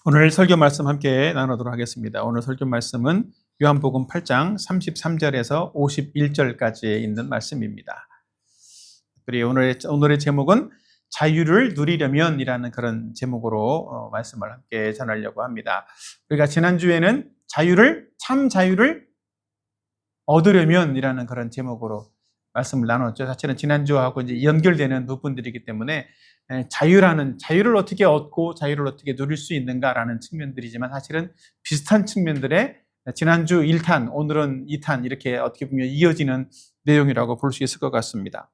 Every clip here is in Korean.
오늘 설교 말씀 함께 나누도록 하겠습니다. 오늘 설교 말씀은 요한복음 8장 33절에서 51절까지에 있는 말씀입니다. 특별히 오늘의 제목은 자유를 누리려면이라는 그런 제목으로 말씀을 함께 전하려고 합니다. 우리가 지난주에는 참 자유를 얻으려면이라는 그런 제목으로 말씀을 나눴죠. 사실은 지난주하고 이제 연결되는 부분들이기 때문에 자유를 어떻게 얻고 자유를 어떻게 누릴 수 있는가라는 측면들이지만 사실은 비슷한 측면들의 지난주 1탄, 오늘은 2탄 이렇게 어떻게 보면 이어지는 내용이라고 볼 수 있을 것 같습니다.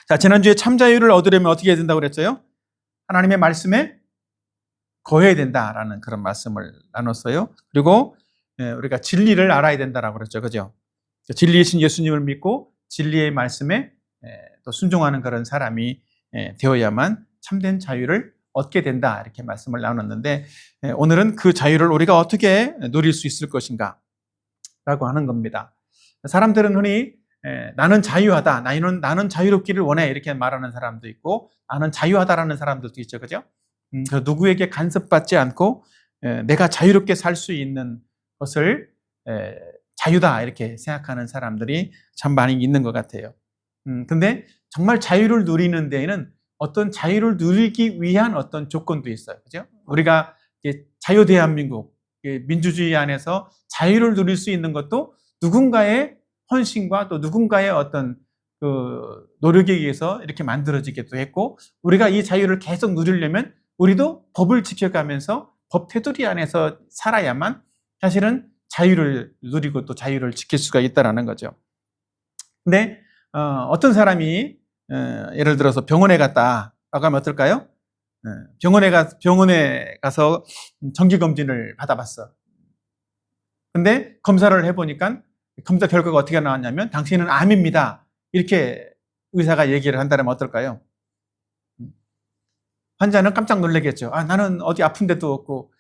자, 지난주에 참 자유를 얻으려면 어떻게 해야 된다고 그랬어요? 하나님의 말씀에 거해야 된다라는 그런 말씀을 나눴어요. 그리고 우리가 진리를 알아야 된다라고 그랬죠. 그죠? 진리이신 예수님을 믿고 진리의 말씀에 또 순종하는 그런 사람이 되어야만 참된 자유를 얻게 된다 이렇게 말씀을 나눴는데 오늘은 그 자유를 우리가 어떻게 누릴 수 있을 것인가 라고 하는 겁니다. 사람들은 흔히 나는 자유하다, 나는 자유롭기를 원해 이렇게 말하는 사람도 있고 나는 자유하다라는 사람들도 있죠. 그죠? 누구에게 간섭받지 않고 내가 자유롭게 살 수 있는 것을 자유다 이렇게 생각하는 사람들이 참 많이 있는 것 같아요. 근데 정말 자유를 누리는 데에는 어떤 자유를 누리기 위한 어떤 조건도 있어요. 그죠? 우리가 자유 대한민국, 민주주의 안에서 자유를 누릴 수 있는 것도 누군가의 헌신과 또 누군가의 어떤 그 노력에 의해서 이렇게 만들어지기도 했고, 우리가 이 자유를 계속 누리려면 우리도 법을 지켜가면서 법 테두리 안에서 살아야만 사실은 자유를 누리고 또 자유를 지킬 수가 있다는 거죠. 근데 어떤 사람이 예를 들어서 병원에 갔다라고 하면 어떨까요? 병원에 가서 정기검진을 받아봤어. 근데 검사를 해보니까 검사 결과가 어떻게 나왔냐면 당신은 암입니다. 이렇게 의사가 얘기를 한다면 어떨까요? 환자는 깜짝 놀라겠죠. 나는 어디 아픈 데도 없고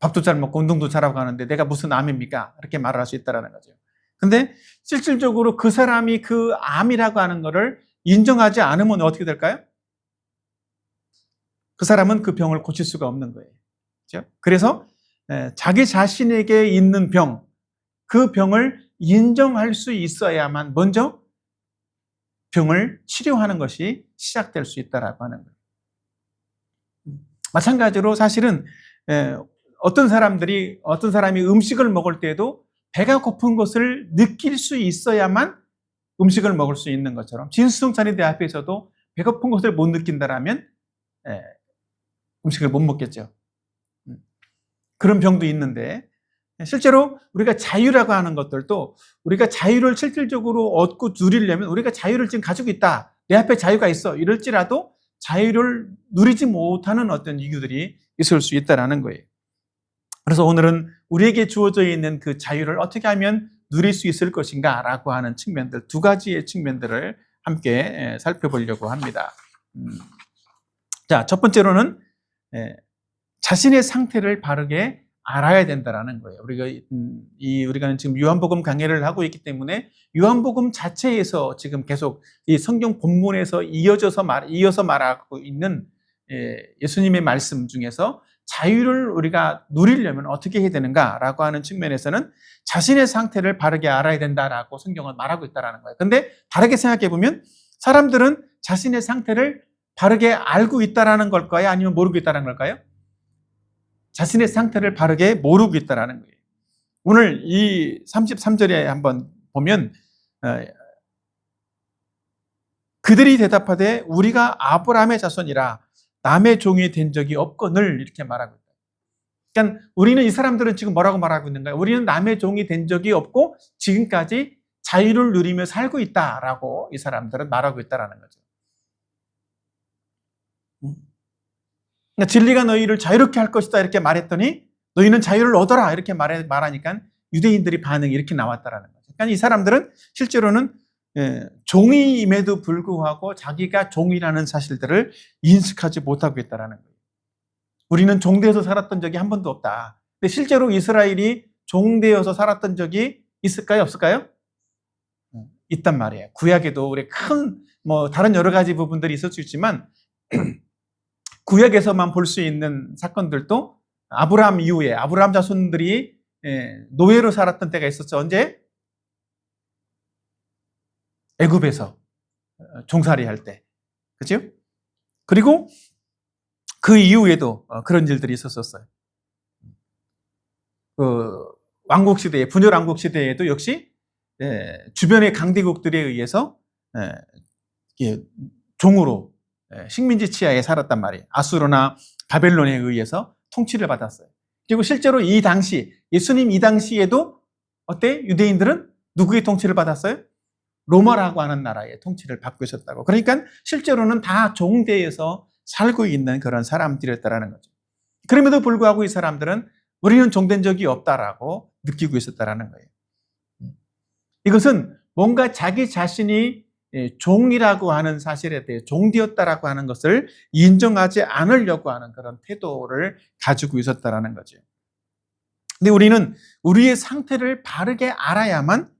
밥도 잘 먹고 운동도 잘하고 하는데 내가 무슨 암입니까? 이렇게 말을 할 수 있다는 거죠. 근데 실질적으로 그 사람이 그 암이라고 하는 것을 인정하지 않으면 어떻게 될까요? 그 사람은 그 병을 고칠 수가 없는 거예요. 그렇죠? 그래서 자기 자신에게 있는 병, 그 병을 인정할 수 있어야만 먼저 병을 치료하는 것이 시작될 수 있다라고 하는 거예요. 마찬가지로 사실은 어떤 사람이 음식을 먹을 때에도 배가 고픈 것을 느낄 수 있어야만 음식을 먹을 수 있는 것처럼 진수성찬이 앞에서도 배고픈 것을 못 느낀다라면 음식을 못 먹겠죠. 그런 병도 있는데 실제로 우리가 자유라고 하는 것들도 우리가 자유를 실질적으로 얻고 누리려면 우리가 자유를 지금 가지고 있다. 내 앞에 자유가 있어. 이럴지라도 자유를 누리지 못하는 어떤 이유들이 있을 수 있다는 거예요. 그래서 오늘은 우리에게 주어져 있는 그 자유를 어떻게 하면 누릴 수 있을 것인가 라고 하는 측면들, 두 가지의 측면들을 함께 살펴보려고 합니다. 자, 첫 번째로는 자신의 상태를 바르게 알아야 된다는 거예요. 우리가 지금 요한복음 강해를 하고 있기 때문에 요한복음 자체에서 지금 계속 이 성경 본문에서 이어서 말하고 있는 예수님의 말씀 중에서 자유를 우리가 누리려면 어떻게 해야 되는가라고 하는 측면에서는 자신의 상태를 바르게 알아야 된다라고 성경은 말하고 있다는 거예요. 근데 다르게 생각해 보면 사람들은 자신의 상태를 바르게 알고 있다는 걸까요? 아니면 모르고 있다는 걸까요? 자신의 상태를 바르게 모르고 있다는 거예요. 오늘 이 33절에 한번 보면 그들이 대답하되 우리가 아브라함의 자손이라 남의 종이 된 적이 없거늘 이렇게 말하고 있다. 그러니까 우리는 이 사람들은 지금 뭐라고 말하고 있는가요? 우리는 남의 종이 된 적이 없고 지금까지 자유를 누리며 살고 있다라고 이 사람들은 말하고 있다는 거죠. 그러니까 진리가 너희를 자유롭게 할 것이다 이렇게 말했더니 너희는 자유를 얻어라 이렇게 말하니까 유대인들이 반응이 이렇게 나왔다는 거죠. 그러니까 이 사람들은 실제로는 종임에도 불구하고 자기가 종이라는 사실들을 인식하지 못하고 있다는 거예요. 우리는 종되어서 살았던 적이 한 번도 없다. 근데 실제로 이스라엘이 종되어서 살았던 적이 있을까요? 없을까요? 있단 말이에요. 구약에도 우리 다른 여러 가지 부분들이 있을 수 있지만 구약에서만 볼 수 있는 사건들도 아브라함 이후에 아브라함 자손들이 노예로 살았던 때가 있었죠. 언제? 애굽에서 종살이 할 때. 그죠? 그리고 그 이후에도 그런 일들이 있었어요. 그 왕국 시대에, 분열 왕국 시대에도 역시 주변의 강대국들에 의해서 종으로 식민지 치하에 살았단 말이에요. 아수르나 바벨론에 의해서 통치를 받았어요. 그리고 실제로 이 당시, 예수님 이 당시에도 어때? 유대인들은 누구의 통치를 받았어요? 로마라고 하는 나라의 통치를 받고 있었다고. 그러니까 실제로는 다 종대에서 살고 있는 그런 사람들이었다라는 거죠. 그럼에도 불구하고 이 사람들은 우리는 종된 적이 없다라고 느끼고 있었다라는 거예요. 이것은 뭔가 자기 자신이 종이라고 하는 사실에 대해 종되었다라고 하는 것을 인정하지 않으려고 하는 그런 태도를 가지고 있었다라는 거죠. 근데 우리는 우리의 상태를 바르게 알아야만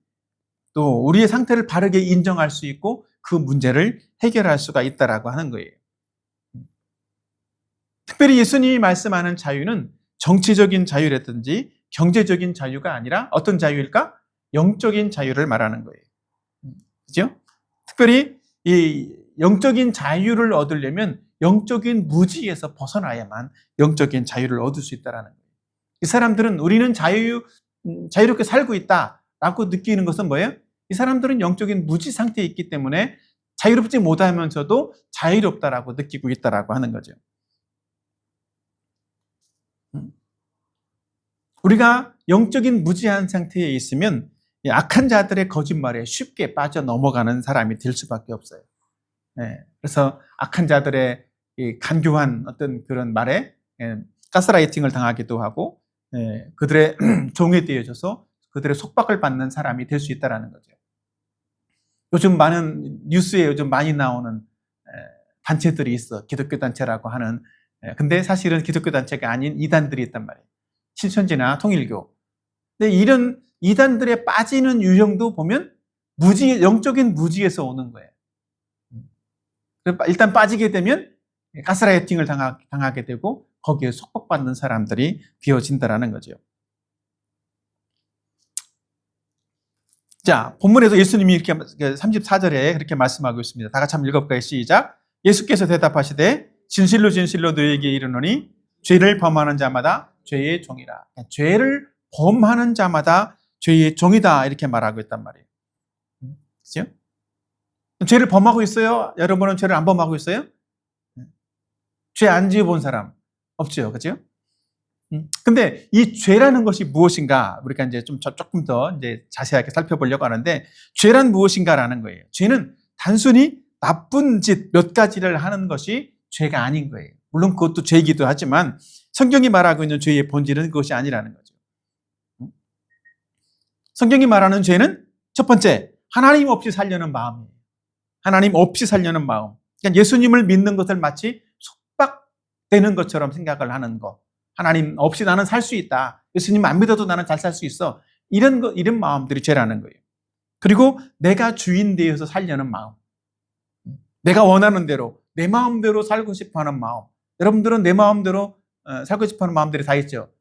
또 우리의 상태를 바르게 인정할 수 있고 그 문제를 해결할 수가 있다라고 하는 거예요. 특별히 예수님이 말씀하는 자유는 정치적인 자유라든지 경제적인 자유가 아니라 어떤 자유일까? 영적인 자유를 말하는 거예요. 그죠? 특별히 이 영적인 자유를 얻으려면 영적인 무지에서 벗어나야만 영적인 자유를 얻을 수 있다는 거예요. 이 사람들은 우리는 자유롭게 살고 있다라고 느끼는 것은 뭐예요? 이 사람들은 영적인 무지 상태에 있기 때문에 자유롭지 못하면서도 자유롭다라고 느끼고 있다라고 하는 거죠. 우리가 영적인 무지한 상태에 있으면 악한 자들의 거짓말에 쉽게 빠져 넘어가는 사람이 될 수밖에 없어요. 그래서 악한 자들의 간교한 어떤 그런 말에 가스라이팅을 당하기도 하고 그들의 종에 되어져서 그들의 속박을 받는 사람이 될 수 있다는 거죠. 요즘 많은 뉴스에 요즘 많이 나오는 단체들이 있어. 기독교 단체라고 하는. 근데 사실은 기독교 단체가 아닌 이단들이 있단 말이에요. 신천지나 통일교. 근데 이런 이단들에 빠지는 유형도 보면 영적인 무지에서 오는 거예요. 일단 빠지게 되면 가스라이팅을 당하게 되고 거기에 속박받는 사람들이 되어진다라는 거죠. 자, 본문에서 예수님이 이렇게 34절에 그렇게 말씀하고 있습니다. 다 같이 한번 읽어볼까요? 시작. 예수께서 대답하시되 진실로 진실로 너희에게 이르노니 죄를 범하는 자마다 죄의 종이라. 죄를 범하는 자마다 죄의 종이다 이렇게 말하고 있단 말이에요. 그렇죠? 죄를 범하고 있어요? 여러분은 죄를 안 범하고 있어요? 죄 안 지어본 사람 없죠, 그렇죠? 근데 이 죄라는 것이 무엇인가 우리가 이제 조금 더 이제 자세하게 살펴보려고 하는데 죄란 무엇인가라는 거예요. 죄는 단순히 나쁜 짓 몇 가지를 하는 것이 죄가 아닌 거예요. 물론 그것도 죄이기도 하지만 성경이 말하고 있는 죄의 본질은 그것이 아니라는 거죠. 성경이 말하는 죄는 첫 번째, 하나님 없이 살려는 마음이에요. 하나님 없이 살려는 마음. 그러니까 예수님을 믿는 것을 마치 속박되는 것처럼 생각을 하는 것. 하나님 없이 나는 살 수 있다. 예수님 안 믿어도 나는 잘 살 수 있어. 이런 마음들이 죄라는 거예요. 그리고 내가 주인 되어서 살려는 마음. 내가 원하는 대로, 내 마음대로 살고 싶어 하는 마음. 여러분들은 내 마음대로 살고 싶어 하는 마음들이 다 있죠.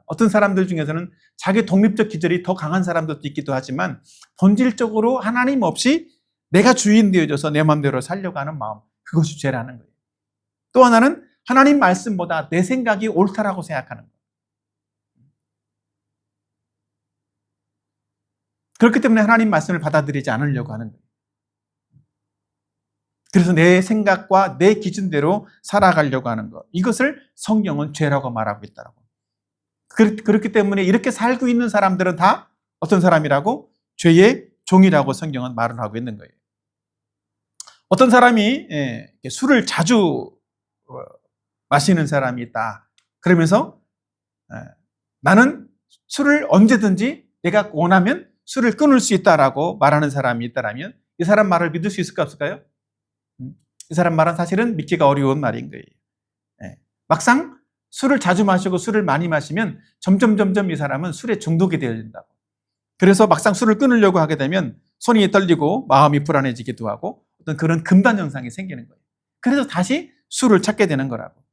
어떤 사람들 중에서는 자기 독립적 기질이 더 강한 사람들도 있기도 하지만 본질적으로 하나님 없이 내가 주인 되어져서 내 마음대로 살려고 하는 마음. 그것이 죄라는 거예요. 또 하나는 하나님 말씀보다 내 생각이 옳다라고 생각하는 거예요. 그렇기 때문에 하나님 말씀을 받아들이지 않으려고 하는 거예요. 그래서 내 생각과 내 기준대로 살아가려고 하는 것. 이것을 성경은 죄라고 말하고 있다고. 그렇기 때문에 이렇게 살고 있는 사람들은 다 어떤 사람이라고? 죄의 종이라고 성경은 말을 하고 있는 거예요. 어떤 사람이 술을 자주 마시는 사람이 있다. 그러면서 나는 술을 언제든지 내가 원하면 술을 끊을 수 있다라고 말하는 사람이 있다라면 이 사람 말을 믿을 수 있을까 없을까요? 이 사람 말은 사실은 믿기가 어려운 말인 거예요. 막상 술을 자주 마시고 술을 많이 마시면 점점 이 사람은 술에 중독이 되어진다고. 그래서 막상 술을 끊으려고 하게 되면 손이 떨리고 마음이 불안해지기도 하고 어떤 그런 금단 현상이 생기는 거예요. 그래서 다시 술을 찾게 되는 거라고.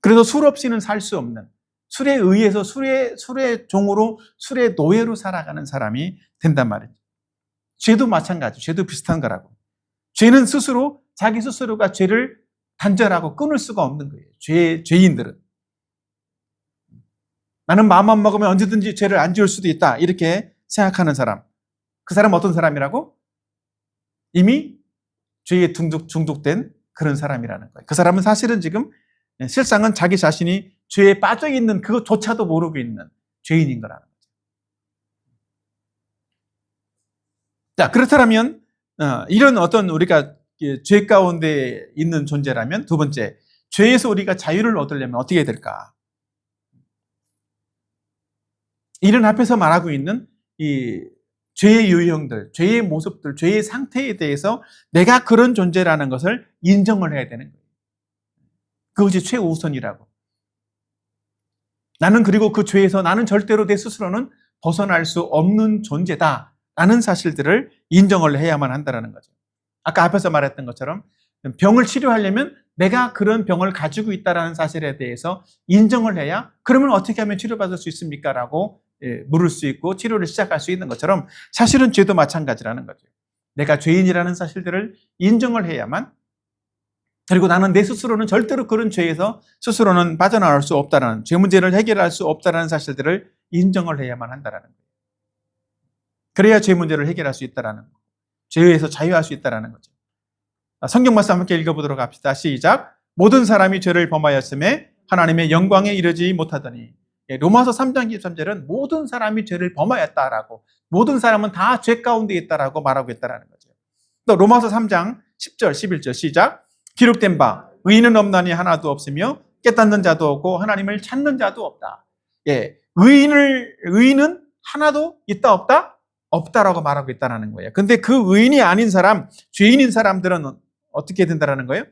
그래서 술 없이는 살 수 없는, 술에 의해서 술의 종으로, 술의 노예로 살아가는 사람이 된단 말이죠. 죄도 마찬가지, 죄도 비슷한 거라고. 죄는 스스로, 자기 스스로가 죄를 단절하고 끊을 수가 없는 거예요. 죄인들은. 나는 마음만 먹으면 언제든지 죄를 안 지을 수도 있다, 이렇게 생각하는 사람. 그 사람은 어떤 사람이라고? 이미 죄에 중독된 그런 사람이라는 거예요. 그 사람은 사실은 지금 실상은 자기 자신이 죄에 빠져 있는 그것조차도 모르고 있는 죄인인 거라는 거죠. 자, 그렇다면 이런 어떤 우리가 죄 가운데 있는 존재라면, 두 번째, 죄에서 우리가 자유를 얻으려면 어떻게 해야 될까? 이런 앞에서 말하고 있는 이 죄의 유형들, 죄의 모습들, 죄의 상태에 대해서 내가 그런 존재라는 것을 인정을 해야 되는 거예요. 그것이 최우선이라고. 나는, 그리고 그 죄에서 나는 절대로 내 스스로는 벗어날 수 없는 존재다라는 사실들을 인정을 해야만 한다는 거죠. 아까 앞에서 말했던 것처럼 병을 치료하려면 내가 그런 병을 가지고 있다는 사실에 대해서 인정을 해야, 그러면 어떻게 하면 치료받을 수 있습니까? 라고 물을 수 있고 치료를 시작할 수 있는 것처럼, 사실은 죄도 마찬가지라는 거죠. 내가 죄인이라는 사실들을 인정을 해야만, 그리고 나는 내 스스로는 절대로 그런 죄에서 스스로는 빠져나올 수 없다는, 죄 문제를 해결할 수 없다는 사실들을 인정을 해야만 한다는 거예요. 그래야 죄 문제를 해결할 수 있다는 거예요. 죄에서 자유할 수 있다는 거죠. 성경 말씀 함께 읽어보도록 합시다. 시작. 모든 사람이 죄를 범하였음에 하나님의 영광에 이르지 못하더니. 로마서 3장 23절은 모든 사람이 죄를 범하였다라고, 모든 사람은 다 죄 가운데 있다라고 말하고 있다는 거죠. 또 로마서 3장 10절 11절 시작. 기록된 바 의인은 없나니 하나도 없으며 깨닫는 자도 없고 하나님을 찾는 자도 없다. 의인은 하나도 있다 없다? 없다라고 말하고 있다는 거예요. 근데 그 의인이 아닌 사람, 죄인인 사람들은 어떻게 된다는 거예요?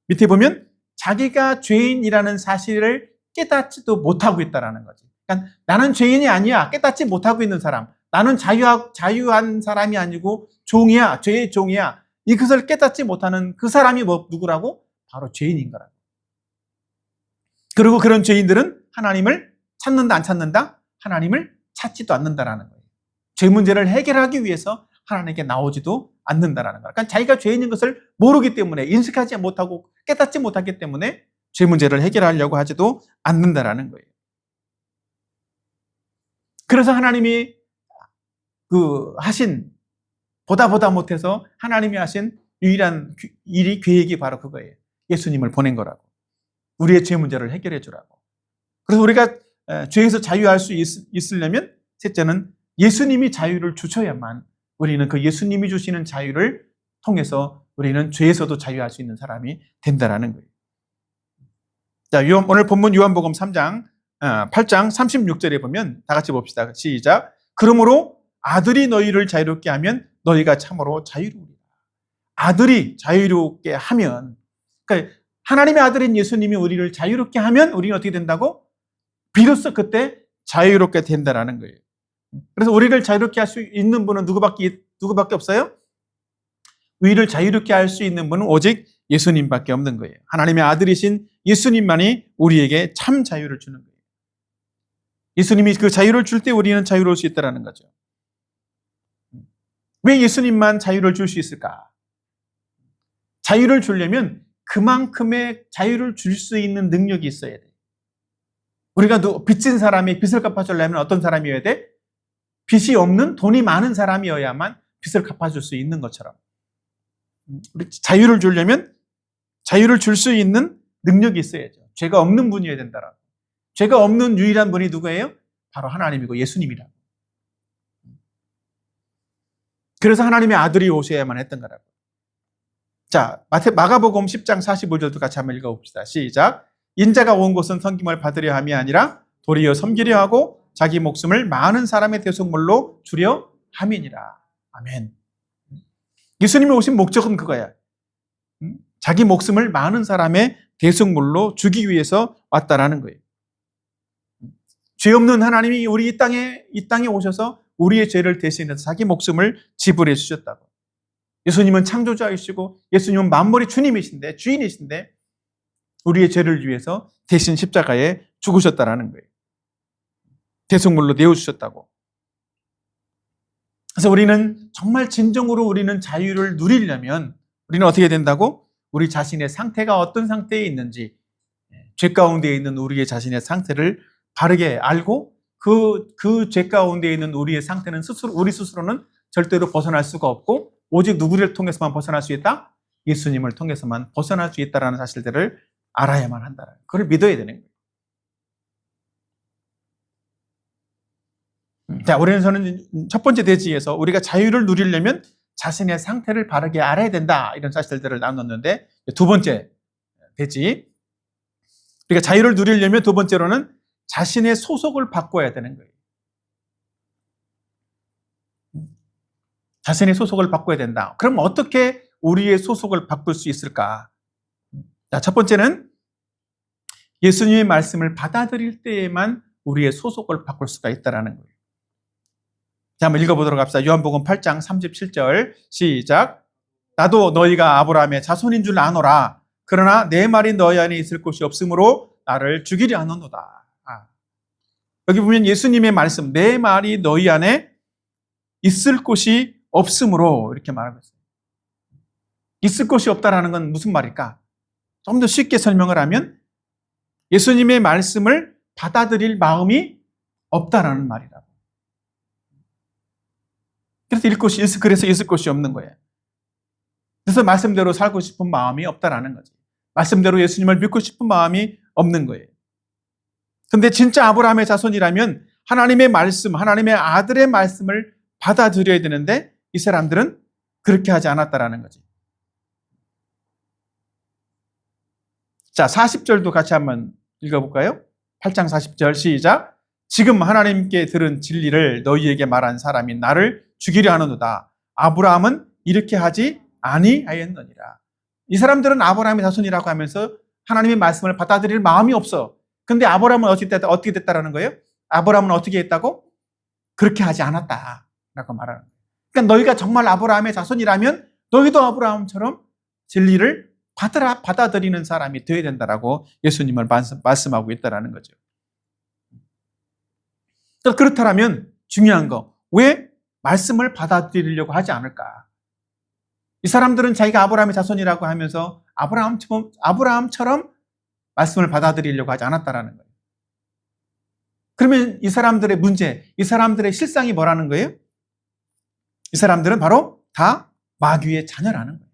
밑에 보면 자기가 죄인이라는 사실을 깨닫지도 못하고 있다는 거지. 그러니까 나는 죄인이 아니야, 깨닫지 못하고 있는 사람, 나는 자유한 사람이 아니고 종이야, 죄의 종이야, 이것을 깨닫지 못하는 그 사람이 누구라고? 바로 죄인인 거라고. 그리고 그런 죄인들은 하나님을 찾는다, 안 찾는다? 하나님을 찾지도 않는다라는 거예요. 죄 문제를 해결하기 위해서 하나님께 나오지도 않는다라는 거예요. 그러니까 자기가 죄인인 것을 모르기 때문에, 인식하지 못하고 깨닫지 못하기 때문에 죄 문제를 해결하려고 하지도 않는다라는 거예요. 그래서 하나님이 보다 못해서 하나님이 하신 유일한 일이, 계획이 바로 그거예요. 예수님을 보낸 거라고. 우리의 죄 문제를 해결해 주라고. 그래서 우리가 죄에서 자유할 수 있으려면, 셋째는 예수님이 자유를 주셔야만 우리는 그 예수님이 주시는 자유를 통해서 우리는 죄에서도 자유할 수 있는 사람이 된다라는 거예요. 자, 오늘 본문 요한복음 8장 36절에 보면 다 같이 봅시다. 시작. 그러므로 아들이 너희를 자유롭게 하면 너희가 참으로 자유로우리라. 아들이 자유롭게 하면, 그러니까 하나님의 아들인 예수님이 우리를 자유롭게 하면 우리는 어떻게 된다고? 비로소 그때 자유롭게 된다라는 거예요. 그래서 우리를 자유롭게 할 수 있는 분은 누구밖에 없어요? 우리를 자유롭게 할 수 있는 분은 오직 예수님밖에 없는 거예요. 하나님의 아들이신 예수님만이 우리에게 참 자유를 주는 거예요. 예수님이 그 자유를 줄 때 우리는 자유로울 수 있다는 거죠. 왜 예수님만 자유를 줄 수 있을까? 자유를 주려면 그만큼의 자유를 줄 수 있는 능력이 있어야 돼. 우리가 빚진 사람이 빚을 갚아주려면 어떤 사람이어야 돼? 빚이 없는, 돈이 많은 사람이어야만 빚을 갚아줄 수 있는 것처럼, 우리 자유를 주려면 자유를 줄 수 있는 능력이 있어야죠. 죄가 없는 분이어야 된다라고. 죄가 없는 유일한 분이 누구예요? 바로 하나님이고 예수님이라고. 그래서 하나님의 아들이 오셔야만 했던 거라고. 자, 마가복음 10장 45절도 같이 한번 읽어봅시다. 시작. 인자가 온 곳은 섬김을 받으려 함이 아니라 도리어 섬기려 하고 자기 목숨을 많은 사람의 대속물로 주려 함이니라. 아멘. 예수님이 오신 목적은 그거야. 자기 목숨을 많은 사람의 대속물로 주기 위해서 왔다라는 거예요. 죄 없는 하나님이 우리 이 땅에 오셔서 우리의 죄를 대신해서 자기 목숨을 지불해 주셨다고. 예수님은 창조자이시고 예수님은 만물의 주님이신데, 주인이신데, 우리의 죄를 위해서 대신 십자가에 죽으셨다라는 거예요. 대속물로 내어주셨다고. 그래서 우리는 정말 진정으로 우리는 자유를 누리려면 우리는 어떻게 된다고? 우리 자신의 상태가 어떤 상태에 있는지, 죄 가운데 있는 우리의 자신의 상태를 바르게 알고 그 죄 가운데 있는 우리의 상태는 우리 스스로는 절대로 벗어날 수가 없고 오직 누구를 통해서만 벗어날 수 있다? 예수님을 통해서만 벗어날 수 있다라는 사실들을 알아야만 한다. 그걸 믿어야 되는 거예요. 자, 우리는 첫 번째 대지에서 우리가 자유를 누리려면 자신의 상태를 바르게 알아야 된다. 이런 사실들을 나눴는데 두 번째 대지, 우리가 자유를 누리려면 두 번째로는 자신의 소속을 바꿔야 되는 거예요. 자신의 소속을 바꿔야 된다. 그럼 어떻게 우리의 소속을 바꿀 수 있을까? 자, 첫 번째는 예수님의 말씀을 받아들일 때에만 우리의 소속을 바꿀 수가 있다는 거예요. 자, 한번 읽어보도록 합시다. 요한복음 8장 37절 시작. 나도 너희가 아브라함의 자손인 줄 아노라. 그러나 내 말이 너희 안에 있을 곳이 없으므로 나를 죽이려 하노라. 여기 보면 예수님의 말씀, 내 말이 너희 안에 있을 곳이 없으므로 이렇게 말하고 있어요. 있을 곳이 없다라는 건 무슨 말일까? 좀 더 쉽게 설명을 하면 예수님의 말씀을 받아들일 마음이 없다라는 말이라고. 그래서 있을 곳이 없는 거예요. 그래서 말씀대로 살고 싶은 마음이 없다라는 거지. 말씀대로 예수님을 믿고 싶은 마음이 없는 거예요. 근데 진짜 아브라함의 자손이라면 하나님의 말씀, 하나님의 아들의 말씀을 받아들여야 되는데 이 사람들은 그렇게 하지 않았다라는 거지. 자, 40절도 같이 한번 읽어볼까요? 8장 40절 시작. 지금 하나님께 들은 진리를 너희에게 말한 사람이 나를 죽이려 하는도다. 아브라함은 이렇게 하지 아니하였느니라. 이 사람들은 아브라함의 자손이라고 하면서 하나님의 말씀을 받아들일 마음이 없어. 근데 아브라함은 어떻게 됐다라는 거예요? 아브라함은 어떻게 했다고? 그렇게 하지 않았다라고 말하는 거예요. 그러니까 너희가 정말 아브라함의 자손이라면 너희도 아브라함처럼 진리를 받아들이는 사람이 되어야 된다라고 예수님을 말씀하고 있다라는 거죠. 그렇다면 중요한 거, 왜 말씀을 받아들이려고 하지 않을까? 이 사람들은 자기가 아브라함의 자손이라고 하면서 아브라함처럼 말씀을 받아들이려고 하지 않았다라는 거예요. 그러면 이 사람들의 문제, 이 사람들의 실상이 뭐라는 거예요? 이 사람들은 바로 다 마귀의 자녀라는 거예요.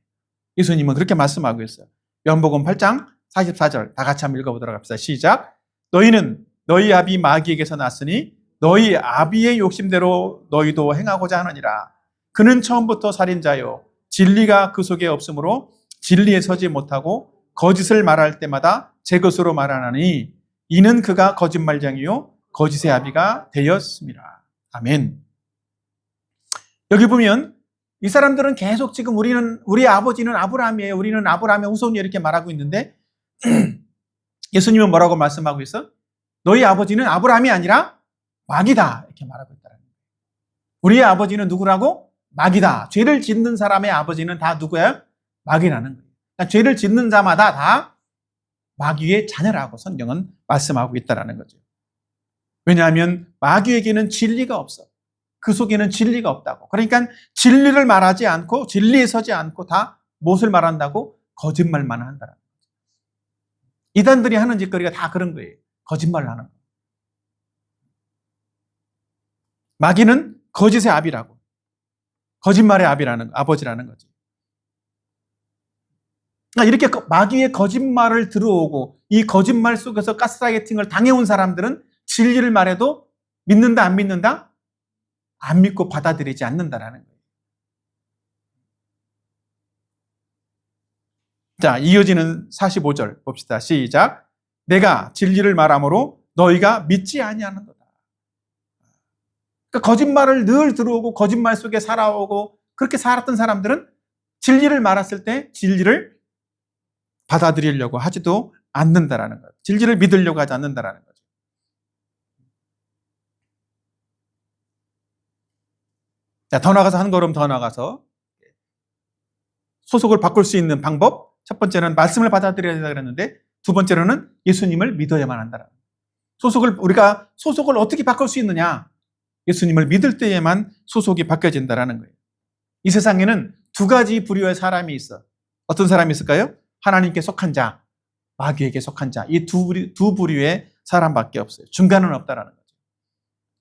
예수님은 그렇게 말씀하고 있어요. 요한복음 8장 44절 다 같이 한번 읽어보도록 합시다. 시작. 너희는 너희 아비 마귀에게서 났으니 너희 아비의 욕심대로 너희도 행하고자 하느니라. 그는 처음부터 살인자요 진리가 그 속에 없으므로 진리에 서지 못하고 거짓을 말할 때마다 제 것으로 말하나니 이는 그가 거짓말쟁이요 거짓의 아비가 되었습니다. 아멘. 여기 보면 이 사람들은 계속 지금 우리 아버지는 아브라함이에요. 우리는 아브라함의 후손이에요. 이렇게 말하고 있는데 예수님은 뭐라고 말씀하고 있어? 너희 아버지는 아브라함이 아니라 마귀다. 이렇게 말하고 있다는 거예요. 우리의 아버지는 누구라고? 마귀다. 죄를 짓는 사람의 아버지는 다 누구야? 마귀라는 거예요. 그러니까 죄를 짓는 자마다 다 마귀의 자녀라고 성경은 말씀하고 있다는 거죠. 왜냐하면 마귀에게는 진리가 없어. 그 속에는 진리가 없다고. 그러니까 진리를 말하지 않고 진리에 서지 않고 다 무엇을 말한다고? 거짓말만 한다는 거죠. 이단들이 하는 짓거리가 다 그런 거예요. 거짓말을 하는 거예요. 마귀는 거짓의 아비라고. 거짓말의 아버지라는 거지. 이렇게 마귀의 거짓말을 들어오고 이 거짓말 속에서 가스라이팅을 당해온 사람들은 진리를 말해도 믿는다, 안 믿는다? 안 믿고 받아들이지 않는다라는 거예요. 자, 이어지는 45절 봅시다. 시작. 내가 진리를 말함으로 너희가 믿지 아니하는도다. 그러니까 거짓말을 늘 들어오고 거짓말 속에 살아오고 그렇게 살았던 사람들은 진리를 말했을 때 진리를 받아들이려고 하지도 않는다라는 거예요. 진리를 믿으려고 하지 않는다라는 거죠. 자, 더 나가서 한 걸음 더 나가서 소속을 바꿀 수 있는 방법. 첫 번째는 말씀을 받아들여야 된다 그랬는데 두 번째로는 예수님을 믿어야만 한다는 거예요. 우리가 소속을 어떻게 바꿀 수 있느냐? 예수님을 믿을 때에만 소속이 바뀌어진다는 거예요. 이 세상에는 두 가지 부류의 사람이 있어. 어떤 사람이 있을까요? 하나님께 속한 자, 마귀에게 속한 자. 이 두 부류의 사람밖에 없어요. 중간은 없다라는 거죠.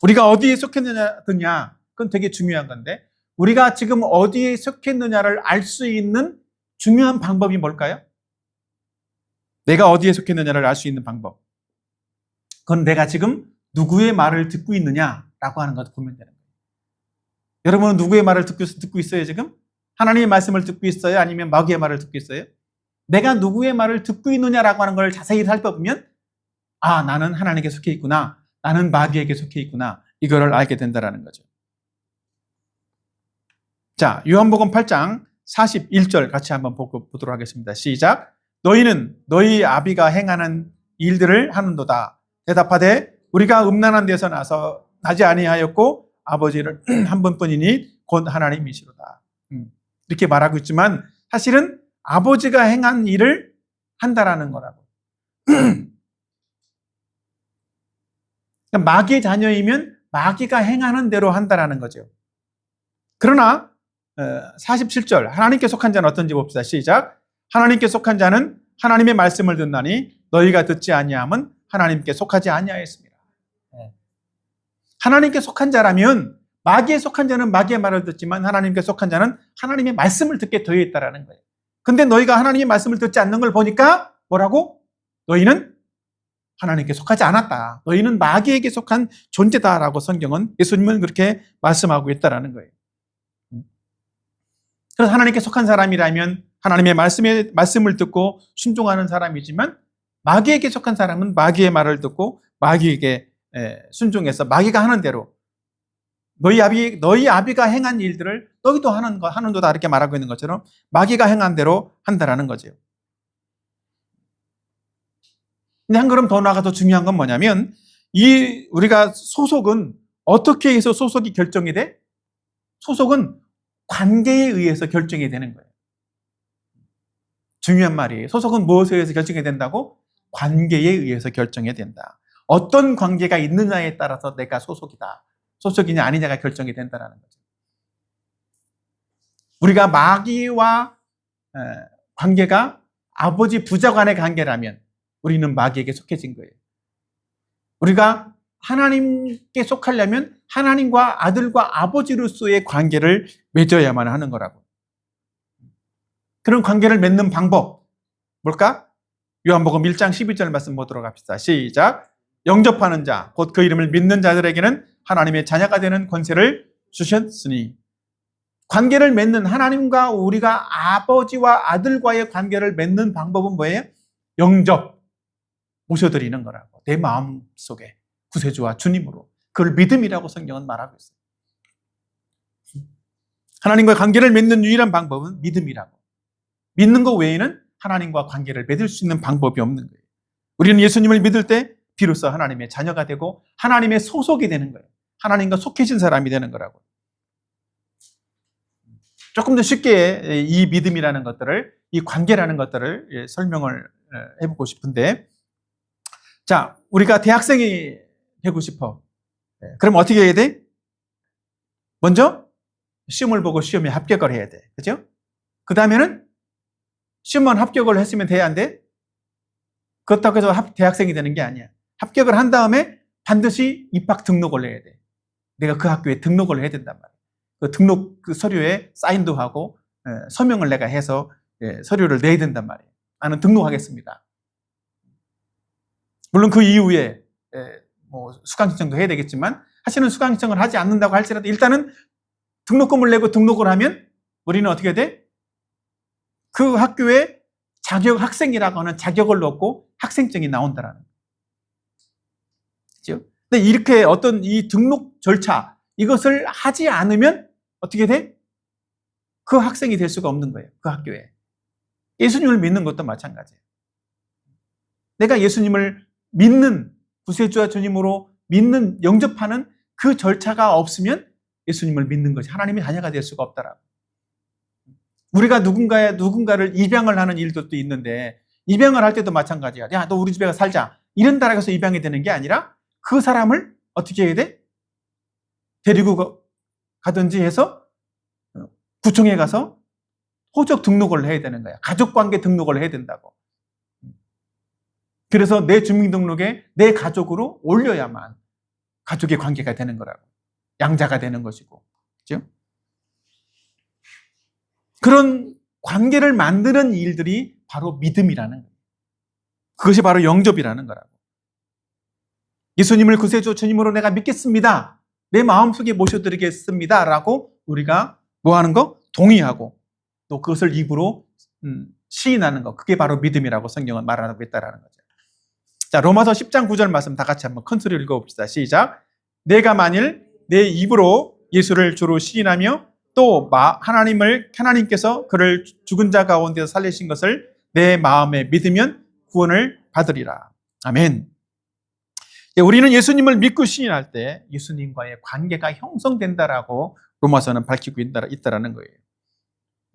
우리가 어디에 속했느냐, 그건 되게 중요한 건데, 우리가 지금 어디에 속했느냐를 알 수 있는 중요한 방법이 뭘까요? 내가 어디에 속했느냐를 알 수 있는 방법. 그건 내가 지금 누구의 말을 듣고 있느냐라고 하는 것을 보면 되는 거예요. 여러분은 누구의 말을 듣고 있어요, 지금? 하나님의 말씀을 듣고 있어요? 아니면 마귀의 말을 듣고 있어요? 내가 누구의 말을 듣고 있느냐라고 하는 걸 자세히 살펴보면, 아, 나는 하나님께 속해 있구나. 나는 마귀에게 속해 있구나. 이거를 알게 된다는 거죠. 자, 요한복음 8장 41절 같이 한번 보도록 하겠습니다. 시작. 너희는 너희 아비가 행하는 일들을 하는도다. 대답하되 우리가 음란한 데서 나지 아니하였고 아버지를 한 분뿐이니 곧 하나님이시로다. 이렇게 말하고 있지만 사실은 아버지가 행한 일을 한다라는 거라고. 마귀의 자녀이면 마귀가 행하는 대로 한다라는 거죠. 그러나 47절 하나님께 속한 자는 어떤지 봅시다. 시작. 하나님께 속한 자는 하나님의 말씀을 듣나니 너희가 듣지 아니함은 하나님께 속하지 아니하였습니다. 하나님께 속한 자라면 마귀에 속한 자는 마귀의 말을 듣지만 하나님께 속한 자는 하나님의 말씀을 듣게 되어 있다라는 거예요. 근데 너희가 하나님의 말씀을 듣지 않는 걸 보니까 뭐라고? 너희는 하나님께 속하지 않았다. 너희는 마귀에게 속한 존재다라고 성경은, 예수님은 그렇게 말씀하고 있다라는 거예요. 그래서 하나님께 속한 사람이라면 하나님의 말씀을 듣고 순종하는 사람이지만 마귀에게 속한 사람은 마귀의 말을 듣고 마귀에게 순종해서 마귀가 하는 대로 너희 아비가 행한 일들을 너희도 하는도다 이렇게 말하고 있는 것처럼 마귀가 행한 대로 한다라는 거죠. 근데 한 걸음 더 나아가서 중요한 건 뭐냐면 우리가 소속은 어떻게 해서 소속이 결정이 돼? 소속은 관계에 의해서 결정이 되는 거예요. 중요한 말이에요. 소속은 무엇에 의해서 결정이 된다고? 관계에 의해서 결정이 된다. 어떤 관계가 있느냐에 따라서 내가 소속이냐 아니냐가 결정이 된다는 거죠. 우리가 마귀와 관계가 아버지 부자 간의 관계라면 우리는 마귀에게 속해진 거예요. 우리가 하나님께 속하려면 하나님과 아들과 아버지로서의 관계를 맺어야만 하는 거라고. 그런 관계를 맺는 방법 뭘까? 요한복음 1장 12절 말씀 보도록 합시다. 시작. 영접하는 자, 곧 그 이름을 믿는 자들에게는 하나님의 자녀가 되는 권세를 주셨으니. 관계를 맺는, 하나님과 우리가 아버지와 아들과의 관계를 맺는 방법은 뭐예요? 영접, 모셔드리는 거라고. 내 마음 속에 구세주와 주님으로. 그걸 믿음이라고 성경은 말하고 있어요. 하나님과 관계를 맺는 유일한 방법은 믿음이라고. 믿는 것 외에는 하나님과 관계를 맺을 수 있는 방법이 없는 거예요. 우리는 예수님을 믿을 때 비로소 하나님의 자녀가 되고 하나님의 소속이 되는 거예요. 하나님과 속해진 사람이 되는 거라고. 조금 더 쉽게 이 믿음이라는 것들을, 이 관계라는 것들을 설명을 해보고 싶은데, 자, 우리가 대학생이 되고 싶어. 그럼 어떻게 해야 돼? 먼저 시험을 보고 시험에 합격을 해야 돼. 그죠? 그 다음에는 시험만 합격을 했으면 돼야 안 돼? 그렇다고 해서 대학생이 되는 게 아니야. 합격을 한 다음에 반드시 입학 등록을 해야 돼. 내가 그 학교에 등록을 해야 된단 말이야. 그 등록 그 서류에 사인도 하고 서명을 내가 해서 서류를 내야 된단 말이에요. 나는 등록하겠습니다. 물론 그 이후에 뭐 수강 신청도 해야 되겠지만, 사실은 수강 신청을 하지 않는다고 할지라도 일단은 등록금을 내고 등록을 하면 우리는 어떻게 돼? 그 학교에 자격 학생이라고 하는 자격을 얻고 학생증이 나온다라는 거죠. 그렇죠? 근데 이렇게 어떤 이 등록 절차, 이것을 하지 않으면 어떻게 돼? 그 학생이 될 수가 없는 거예요. 그 학교에. 예수님을 믿는 것도 마찬가지예요. 내가 예수님을 믿는, 구세주와 주님으로 믿는, 영접하는 그 절차가 없으면 예수님을 믿는 것이, 하나님의 자녀가 될 수가 없다라고. 우리가 누군가를 입양을 하는 일들도 있는데, 입양을 할 때도 마찬가지야. 야, 너 우리 집에 가서 살자. 이런다라고 해서 입양이 되는 게 아니라 그 사람을 어떻게 해야 돼? 데리고 가든지 해서 구청에 가서 호적 등록을 해야 되는 거야. 가족관계 등록을 해야 된다고. 그래서 내 주민등록에 내 가족으로 올려야만 가족의 관계가 되는 거라고. 양자가 되는 것이고. 그죠? 그런 관계를 만드는 일들이 바로 믿음이라는 거예요. 그것이 바로 영접이라는 거라고. 예수님을 구세주 주님으로 내가 믿겠습니다. 내 마음속에 모셔드리겠습니다. 라고 우리가 뭐 하는 거? 동의하고 또 그것을 입으로 시인하는 거. 그게 바로 믿음이라고 성경은 말하고 있다는 거죠. 자, 로마서 10장 9절 말씀 다 같이 한번 큰 소리로 읽어봅시다. 시작. 내가 만일 내 입으로 예수를 주로 시인하며 또 하나님께서 그를 죽은 자 가운데서 살리신 것을 내 마음에 믿으면 구원을 받으리라. 아멘. 우리는 예수님을 믿고 시인할 때 예수님과의 관계가 형성된다라고 로마서는 밝히고 있다라는 거예요.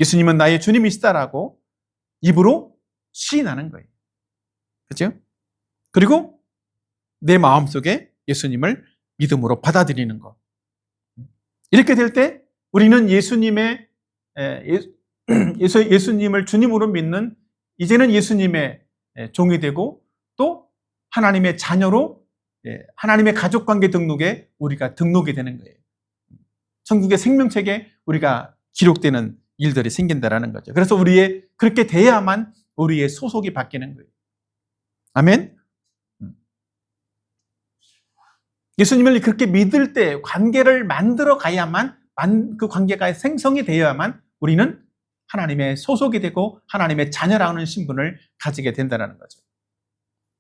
예수님은 나의 주님이시다라고 입으로 시인하는 거예요. 그렇죠? 그리고 내 마음속에 예수님을 믿음으로 받아들이는 것. 이렇게 될 때 우리는 예수님을 주님으로 믿는 이제는 예수님의 종이 되고 또 하나님의 자녀로 하나님의 가족관계 등록에 우리가 등록이 되는 거예요. 천국의 생명책에 우리가 기록되는 일들이 생긴다라는 거죠. 그래서 그렇게 돼야만 우리의 소속이 바뀌는 거예요. 아멘. 예수님을 그렇게 믿을 때 관계를 만들어 가야만 그 관계가 생성이 되어야만 우리는 하나님의 소속이 되고 하나님의 자녀라는 신분을 가지게 된다는 거죠.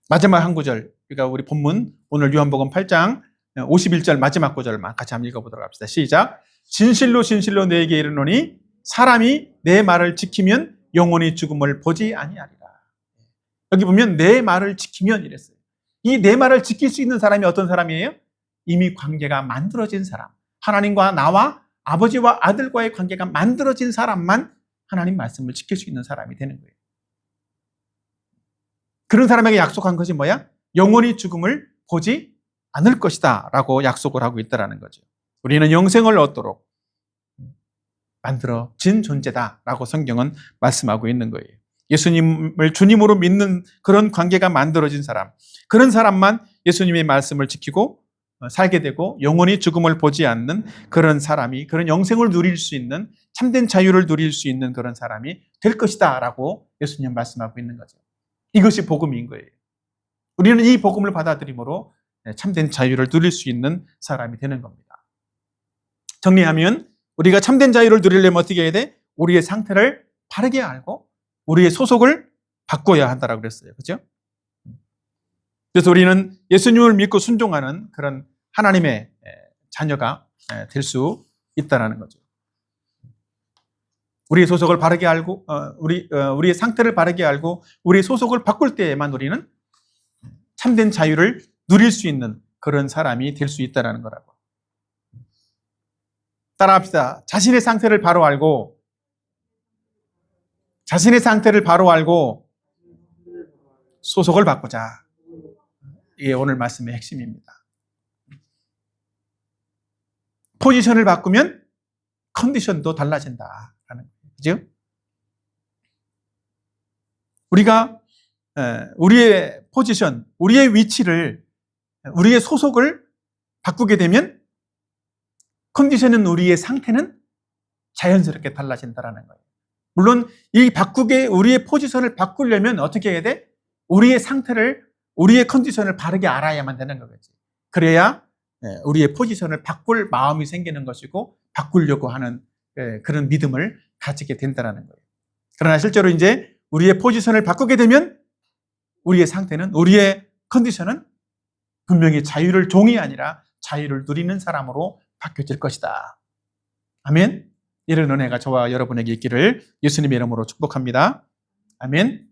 마지막 한 구절, 그러니까 우리 본문 오늘 요한복음 8장 51절 마지막 구절만 같이 한번 읽어보도록 합시다. 시작. 진실로 진실로 너에게 이르노니 사람이 내 말을 지키면 영원히 죽음을 보지 아니하리라. 여기 보면 내 말을 지키면 이랬어요. 이 내 말을 지킬 수 있는 사람이 어떤 사람이에요? 이미 관계가 만들어진 사람. 하나님과 나와 아버지와 아들과의 관계가 만들어진 사람만 하나님 말씀을 지킬 수 있는 사람이 되는 거예요. 그런 사람에게 약속한 것이 뭐야? 영원히 죽음을 보지 않을 것이다 라고 약속을 하고 있다는 거죠. 우리는 영생을 얻도록 만들어진 존재다 라고 성경은 말씀하고 있는 거예요. 예수님을 주님으로 믿는 그런 관계가 만들어진 사람, 그런 사람만 예수님의 말씀을 지키고 살게 되고 영원히 죽음을 보지 않는 그런 사람이, 그런 영생을 누릴 수 있는, 참된 자유를 누릴 수 있는 그런 사람이 될 것이다 라고 예수님 말씀하고 있는 거죠. 이것이 복음인 거예요. 우리는 이 복음을 받아들임으로 참된 자유를 누릴 수 있는 사람이 되는 겁니다. 정리하면 우리가 참된 자유를 누리려면 어떻게 해야 돼? 우리의 상태를 바르게 알고 우리의 소속을 바꿔야 한다라고 그랬어요. 그렇죠? 그래서 우리는 예수님을 믿고 순종하는 그런 하나님의 자녀가 될 수 있다는 거죠. 우리의 소속을 바르게 알고, 우리의 상태를 바르게 알고, 우리의 소속을 바꿀 때에만 우리는 참된 자유를 누릴 수 있는 그런 사람이 될 수 있다는 거라고. 따라합시다. 자신의 상태를 바로 알고, 소속을 바꾸자. 이게 오늘 말씀의 핵심입니다. 포지션을 바꾸면 컨디션도 달라진다라는 거예요. 그죠? 우리가 우리의 포지션, 우리의 위치를, 우리의 소속을 바꾸게 되면 컨디션은 우리의 상태는 자연스럽게 달라진다라는 거예요. 물론 우리의 포지션을 바꾸려면 어떻게 해야 돼? 우리의 상태를, 우리의 컨디션을 바르게 알아야만 되는 거겠지. 그래야 우리의 포지션을 바꿀 마음이 생기는 것이고 바꾸려고 하는 그런 믿음을 가지게 된다는 거예요. 그러나 실제로 이제 우리의 포지션을 바꾸게 되면 우리의 상태는, 우리의 컨디션은 분명히 자유를 종이 아니라 자유를 누리는 사람으로 바뀌어질 것이다. 아멘. 이런 은혜가 저와 여러분에게 있기를 예수님의 이름으로 축복합니다. 아멘.